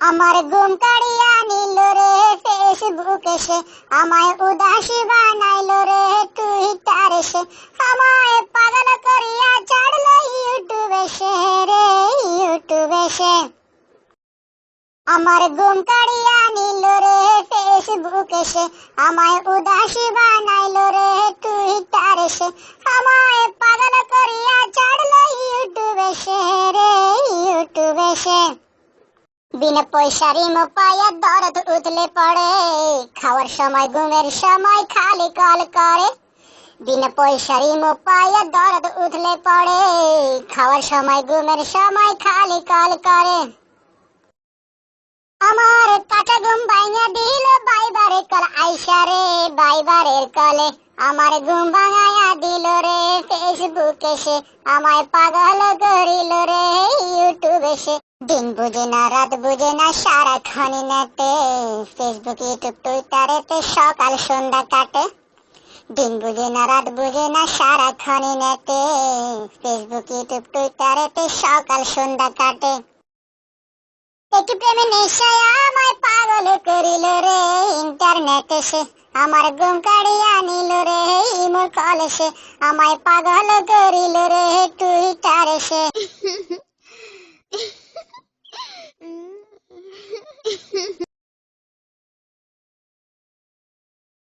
আমার ঘুম কাড়িয়া নিল রে ফেসবুক এসে, আমায় উদাসী বানাইল রে টুইটার এসে, আমায় পাগল করিয়া ছাড়ল ইউটিউব এসে রে ইউটিউব এসে। আমার ঘুম কাড়িয়া নিল রে ফেসবুক এসে, আমায় উদাসী বানাইল রে টুইটার এসে, আমায় পাগল করিয়া ছাড়ল ইউটিউব এসে রে ইউটিউব এসে। বিনা পয়সারি পায়ে দরদ উতলে পড়ে, খাওয়ার সময় ঘুমের সময় খালি কল করে। বিনা পয়সারি পায়ে দরদ উতলে পড়ে, খাওয়ার সময় ঘুমের সময় খালি কল করে। আমার কাটা ঘুম ভাঙা দিল বাইবারে কল আইসা রে বাইবারের কলে, আমার ঘুম ভাঙায়া দিল রে ফেসবুক এসে, আমায় পাগল করিল রে ইউটিউব এসে। দিন বুঝে না রাত বুঝে না সারাক্ষণই নেটে, ফেসবুক ইউটিউব টুইটারেতে সকাল সন্ধ্যা কাটে। দিন বুঝে না রাত বুঝে না সারাক্ষণই নেটে, ফেসবুক ইউটিউব টুইটারেতে সকাল সন্ধ্যা কাটে। একটি প্রেমে নেশায় আমায় পাগল করিল রে ইন্টারনেট এসে, আমার ঘুম কাড়িয়া নিল রে ইমো কল এসে, আমায় পাগল করিল রে টুইটার এসে।